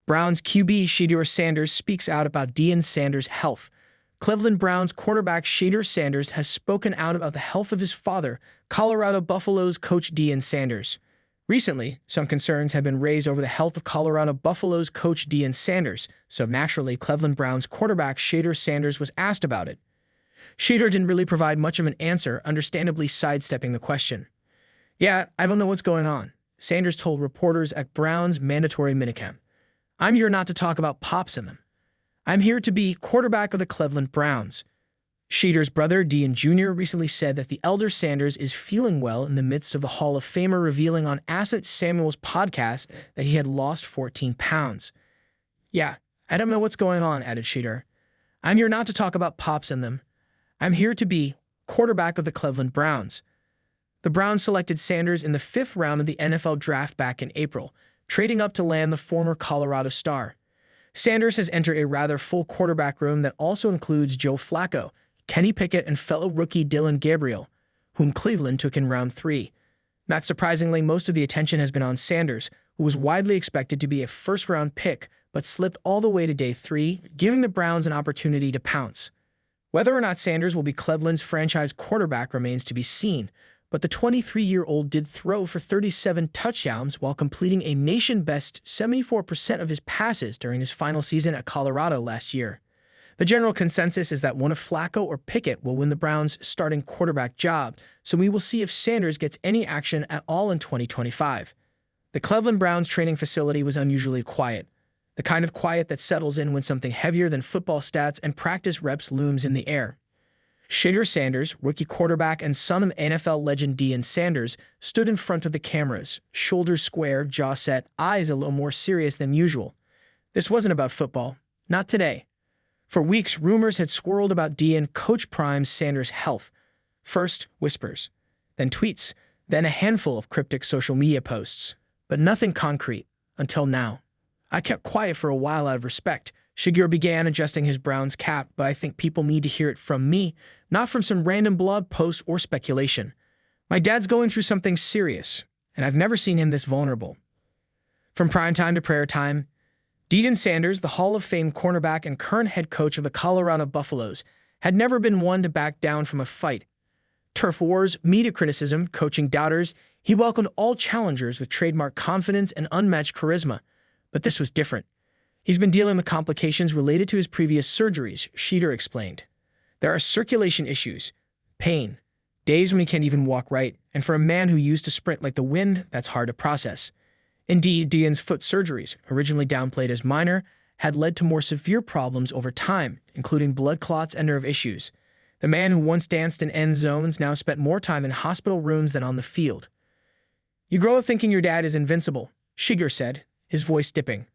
Browns QB Shedeur Sanders speaks out about Deion Sanders' health. Cleveland Browns quarterback Shedeur Sanders has spoken out about the health of his father, Colorado Buffaloes coach Deion Sanders. Recently, some concerns have been raised over the health of Colorado Buffaloes coach Deion Sanders, so naturally Cleveland Browns quarterback Shedeur Sanders was asked about it. Shedeur didn't really provide much of an answer, understandably sidestepping the question. "Yeah, I don't know what's going on," Sanders told reporters at Browns' mandatory minicamp. "I'm here not to talk about pops in them. I'm here to be quarterback of the Cleveland Browns." Shedeur's brother, Deion Jr., recently said that the elder Sanders is feeling well in the midst of the Hall of Famer revealing on Asset Samuel's podcast that he had lost 14 pounds. "Yeah, I don't know what's going on," added Shedeur. "I'm here not to talk about pops in them. I'm here to be quarterback of the Cleveland Browns." The Browns selected Sanders in the 5th round of the NFL draft back in April, trading up to land the former Colorado star. Sanders has entered a rather full quarterback room that also includes Joe Flacco, Kenny Pickett, and fellow rookie Dillon Gabriel, whom Cleveland took in round 3. Not surprisingly, most of the attention has been on Sanders, who was widely expected to be a first-round pick, but slipped all the way to day 3, giving the Browns an opportunity to pounce. Whether or not Sanders will be Cleveland's franchise quarterback remains to be seen, but the 23-year-old did throw for 37 touchdowns while completing a nation-best 74% of his passes during his final season at Colorado last year. The general consensus is that one of Flacco or Pickett will win the Browns' starting quarterback job, so we will see if Sanders gets any action at all in 2025. The Cleveland Browns training facility was unusually quiet, the kind of quiet that settles in when something heavier than football stats and practice reps looms in the air. Shedeur Sanders, rookie quarterback and son of NFL legend Deion Sanders, stood in front of the cameras, shoulders square, jaw set, eyes a little more serious than usual. This wasn't about football. Not today. For weeks, rumors had swirled about Deion Coach Prime's Sanders' health. First, whispers, then tweets, then a handful of cryptic social media posts, but nothing concrete, until now. "I kept quiet for a while out of respect." Shedeur began adjusting his Browns cap, "but I think people need to hear it from me, not from some random blog post or speculation. My dad's going through something serious, and I've never seen him this vulnerable." From primetime to prayer time, Deion Sanders, the Hall of Fame cornerback and current head coach of the Colorado Buffaloes, had never been one to back down from a fight. Turf wars, media criticism, coaching doubters, he welcomed all challengers with trademark confidence and unmatched charisma. But this was different. He's been dealing with complications related to his previous surgeries, Shedeur explained. "There are circulation issues, pain, days when he can't even walk right, and for a man who used to sprint like the wind, that's hard to process." Indeed, Deion's foot surgeries, originally downplayed as minor, had led to more severe problems over time, including blood clots and nerve issues. The man who once danced in end zones now spent more time in hospital rooms than on the field. "You grow up thinking your dad is invincible," Shedeur said, his voice dipping.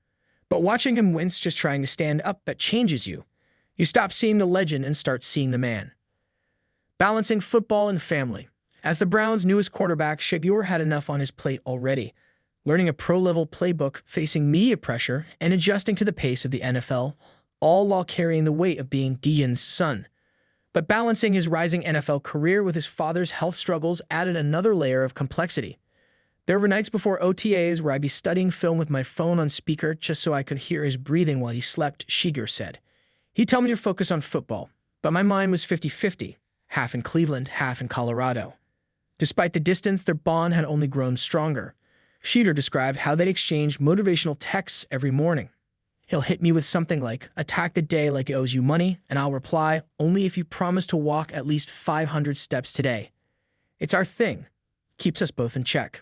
"But watching him wince just trying to stand up, that changes you. You stop seeing the legend and start seeing the man." Balancing football and family. As the Browns' newest quarterback, Shedeur had enough on his plate already, learning a pro-level playbook, facing media pressure, and adjusting to the pace of the NFL, all while carrying the weight of being Deion's son. But balancing his rising NFL career with his father's health struggles added another layer of complexity. "There were nights before OTAs where I'd be studying film with my phone on speaker just so I could hear his breathing while he slept," Shedeur said. "He'd tell me to focus on football, but my mind was 50-50, half in Cleveland, half in Colorado." Despite the distance, their bond had only grown stronger. Shedeur described how they'd exchanged motivational texts every morning. "He'll hit me with something like, 'Attack the day like it owes you money,' and I'll reply, 'Only if you promise to walk at least 500 steps today.' It's our thing. Keeps us both in check."